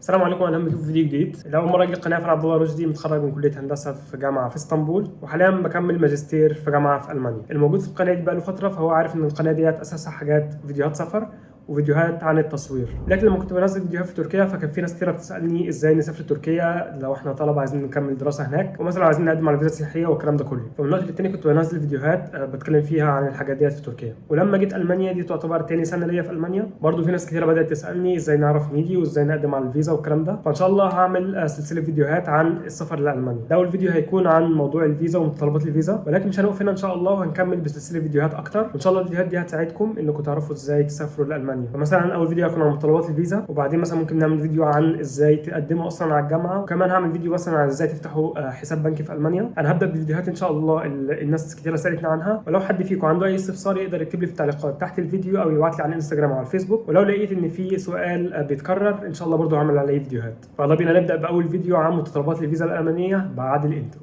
السلام عليكم، اهلا بكم في فيديو جديد. لأول مرة اجي القناة، فانا عبد الله رشدي، متخرج من كلية هندسة في جامعة في اسطنبول، وحاليا بكمل ماجستير في جامعة في ألمانيا. الموجود في القناة دي بقاله فترة، فهو عارف ان القناة ديت اساسها حاجات فيديوهات سفر وفيديوهات عن التصوير. لكن لما كنت بنزل فيديوهات في تركيا، فكان في ناس كتير بتسالني ازاي نسافر تركيا لو احنا طلبه عايزين نكمل دراسه هناك، ومثلا عايزين نقدم على فيزا سياحيه والكلام ده كله. فمن وقت للتاني كنت بنزل فيديوهات بتكلم فيها عن الحاجات ديت في تركيا. ولما جيت المانيا، دي تعتبر تاني سنه ليا في المانيا، برضو في ناس كتير بدات تسالني ازاي نعرف نيجي وازاي نقدم على الفيزا والكلام ده. فان شاء الله هعمل سلسله فيديوهات عن السفر لالمانيا. ده اول فيديو هيكون عن موضوع الفيزا ومتطلبات الفيزا، ولكن مش هنوقف هنا ان شاء الله، وهنكمل بسلسله فيديوهات اكتر. وان شاء الله الفيديوهات دي هتساعدكم انكم تعرفوا ازاي تسافروا لالمانيا. فمثلا اول فيديو هيكون عن متطلبات الفيزا، وبعدين مثلا ممكن نعمل فيديو عن ازاي تقدموا اصلا على الجامعه، وكمان هعمل فيديو مثلا عن ازاي تفتحوا حساب بنكي في المانيا. انا هبدا بالفيديوهات ان شاء الله الناس كتير سالتني عنها، ولو حد فيكم عنده اي استفسار يقدر يكتب لي في التعليقات تحت الفيديو، او يبعت لي على الانستجرام او على الفيسبوك. ولو لقيت ان في سؤال بيتكرر ان شاء الله برضه هعمل عليه فيديوهات. فيلا بينا نبدا باول فيديو عن متطلبات الفيزا الالمانيه بعد الانترو.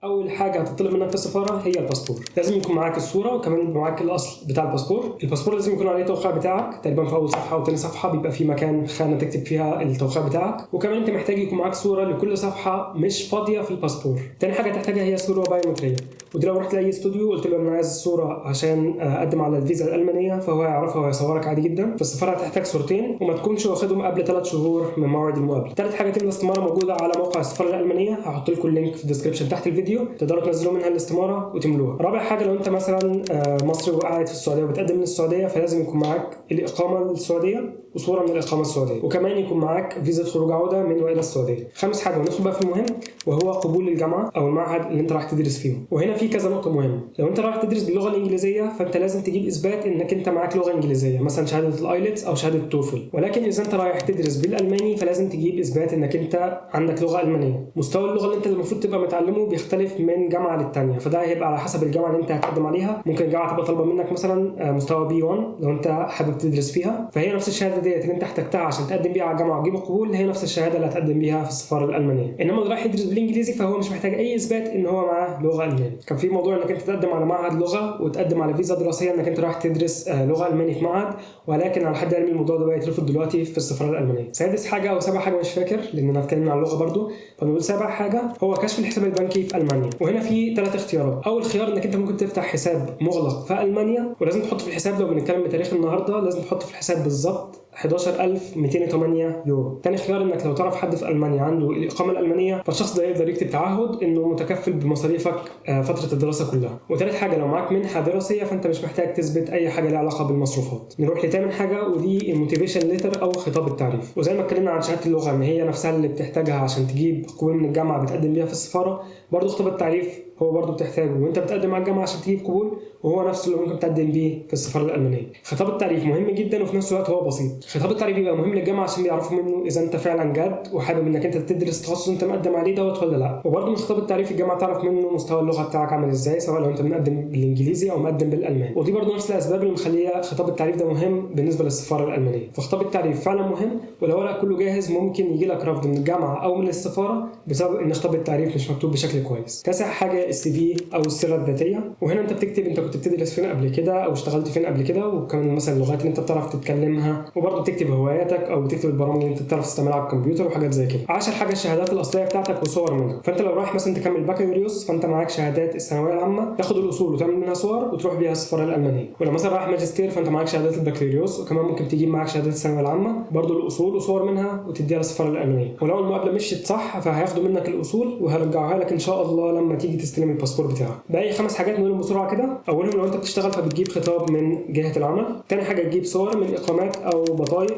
اول حاجه هتطلب منك في السفاره هي الباسبور. لازم يكون معاك الصوره، وكمان معاك الاصل بتاع الباسبور. الباسبور لازم يكون عليه التوقيع بتاعك، تقريبا في اول صفحه او ثاني صفحه بيبقى في مكان خانه تكتب فيها التوقيع بتاعك. وكمان انت محتاج يكون معاك صوره لكل صفحه مش فاضيه في الباسبور. تاني حاجه تحتاجها هي صوره بايومتريه، ودي لو رحت لاي استوديو قلت له انا عايز الصوره عشان اقدم على الفيزا الالمانيه، فهو هيعرفها وهيصورك عادي جدا. في السفاره هتحتاج صورتين، وما تكونش واخدهم قبل 3 شهور من موعد المقابله. ثالث حاجه تملى استماره موجوده على موقع السفاره الالمانيه، هحط لكم اللينك في الديسكربشن تحت الفيديو، تقدروا تنزلوا منها الاستماره وتملوها. رابع حاجه، لو انت مثلا مصري وقاعد في السعوديه وبتقدم من السعوديه، فلازم يكون معاك الاقامه السعوديه وصوره من الاقامه السعوديه، وكمان يكون معاك فيزا خروج عوده من والى السعوديه. خامس حاجه وندخل بقى في المهم، وهو قبول الجامعه او المعهد اللي انت رايح تدرس فيه. وهنا في كذا نقطه مهمه. لو انت رايح تدرس باللغه الانجليزيه، فانت لازم تجيب اثبات انك انت معاك لغه انجليزيه، مثلا شهاده الايلتس او شهاده التوفل. ولكن اذا انت رايح تدرس بالالماني، فلازم تجيب اثبات انك انت عندك لغه المانيه. مستوى اللغه اللي انت المفروض تبقى متعلمه بيختلف من جامعه للتانيه، فده هيبقى على حسب الجامعه اللي انت هتقدم عليها. ممكن الجامعه تبقى طالبه منك مثلا مستوى B1 لو انت حابب تدرس فيها، فهي نفس الشهاده ديت اللي انت احتجتها عشان تقدم بيها على الجامعه وتجيب القبول، هي نفس الشهاده اللي هتقدم بيها في السفاره الالمانيه. انما اللي رايح يدرس بالانجليزي فهو مش محتاج اي اثبات ان هو معاه لغه الماني. كان في موضوع انك انت تقدم على معهد لغه وتقدم على فيزا دراسيه انك انت رايح تدرس لغه الماني في معهد، ولكن على حد علمي الموضوع ده بقى يترفض دلوقتي في السفاره الالمانيه. سادس حاجه او سابع حاجه مش فاكر، لاننا اتكلمنا عن اللغه برضو، فنقول سابع حاجه هو كشف الحساب البنكي في المانيا. وهنا في 3 اختيارات. اول خيار انك انت ممكن تفتح حساب مغلق في المانيا، ولازم تحط في الحساب، لو بنتكلم بتاريخ النهارده لازم تحط في الحساب بالظبط 11208 يورو. تاني خيار انك لو تعرف حد في المانيا عنده الاقامه الالمانيه، فالشخص ده يقدر يكتب تعهد انه متكفل بمصاريفك فتره الدراسه كلها. وثالث حاجه لو معاك منحه دراسيه، فانت مش محتاج تثبت اي حاجه لها علاقه بالمصروفات. نروح لثامن حاجه، ودي الموتيفيشن ليتر او خطاب التعريف. وزي ما اتكلمنا عن شهاده اللغه ان هي نفسها اللي بتحتاجها عشان تجيب قبول من الجامعه بتقدم بيها في السفاره، برضه خطاب التعريف هو برضه بتحتاجه وانت بتقدم على الجامعه عشان تجيب قبول، وهو نفسه اللي ممكن تقدم بيه في السفاره الالمانيه. خطاب التعريف مهم جدا، وفي نفس الوقت هو بسيط. خطاب التعريف بيبقى مهم للجامعه عشان بيعرفوا منه اذا انت فعلا جاد وحابب انك انت تدرس التخصص انت مقدم عليه دوت ولا لا. وبرضه من خطاب التعريف الجامعه تعرف منه مستوى اللغه بتاعك عامل ازاي، سواء لو انت مقدم بالانجليزي او مقدم بالالماني. ودي برضه نفس الاسباب اللي مخليه خطاب التعريف ده مهم بالنسبه للسفاره الالمانيه. فخطاب التعريف فعلا مهم، ولو ورقك كله جاهز ممكن يجي لك رفض من الجامعه او من السفاره بسبب ان خطاب التعريف مش مكتوب بشكل كويس. تاسع حاجه السي في او السيره الذاتيه، وهنا انت بتكتب انت كنت بتدرس فين قبل كده او اشتغلت فين قبل كده، وكمان مثلا اللغات اللي انت بتعرف تتكلمها، وبرضه تكتب هواياتك او تكتب البرامج اللي انت بتعرف تستعملها على الكمبيوتر وحاجات زي كده. 10 حاجه الشهادات الاصليه بتاعتك وصور منها. فانت لو رايح مثلا تكمل بكالوريوس، فانت معاك شهادات الثانويه العامه، تاخد الاصول وتعمل منها صور وتروح بيها السفاره الالمانيه. ولو مثلا رايح ماجستير، فانت معاك شهادات البكالوريوس، وكمان ممكن تجيب معاك شهادات الثانويه العامه، برضه الاصول وصور منها وتديها للسفاره الالمانيه. ولو المقابله مشيت صح فهياخدوا منك الاصول وهرجعوها لك ان شاء الله لما تيجي تستلم الباسبور بتاعك. باقي 5 حاجات نقولهم بسرعه كده. اولهم لو انت بتشتغل فبتجيب خطاب من جهه العمل. ثاني حاجه تجيب صور من اقامات او بطايق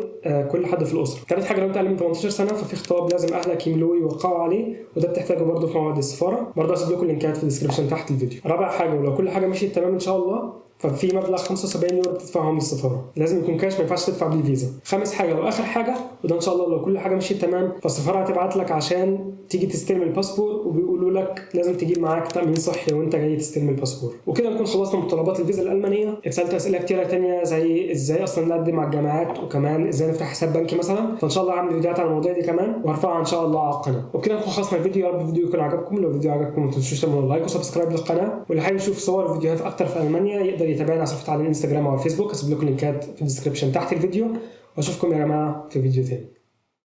كل حد في الاسره. ثالث حاجه لو انت اقل من 18 سنه، ففي خطاب لازم اهلك يملوه ويوقعوا عليه، وده بتحتاجه برضه في موعد السفاره. برضه هسيب لكم اللينكات في الديسكربشن تحت الفيديو. رابع حاجه، ولو كل حاجه مشيت تمام ان شاء الله، ففي مبلغ 75 يورو بتدفعهم للسفاره، لازم يكون كاش، ما ينفعش تدفع بالفيزا. خامس حاجه واخر حاجه، وده ان شاء الله لو كل حاجه مشيت تمام، فالسفاره هتبعت لك عشان تيجي تستلم الباسبور، وبيقولوا لك لازم تجيب معاك تامين صحي وانت جاي تستلم الباسبور. وكده نكون خلصنا متطلبات الفيزا الالمانيه. اتسالت اسئله كتيره ثانيه زي ازاي اصلا نقدم على الجامعات، وكمان ازاي نفتح حساب بنكي مثلا، فان شاء الله هعمل فيديوهات على المواضيع دي كمان وهرفعها ان شاء الله على القناه. وبكده نكون خلصنا الفيديو. يا رب الفيديو يكون عجبكم. لو الفيديو عجبكم ما تنسوش تعملوا لايك وسبسكرايب للقناه، واللي حابب يشوف صور وفيديوهات اكتر في المانيا يقدر يتابعنا على صفحة على الانستجرام او الفيسبوك، هسيب لكم لينكات في الديسكربشن تحت الفيديو، واشوفكم يا جماعة في فيديو تاني.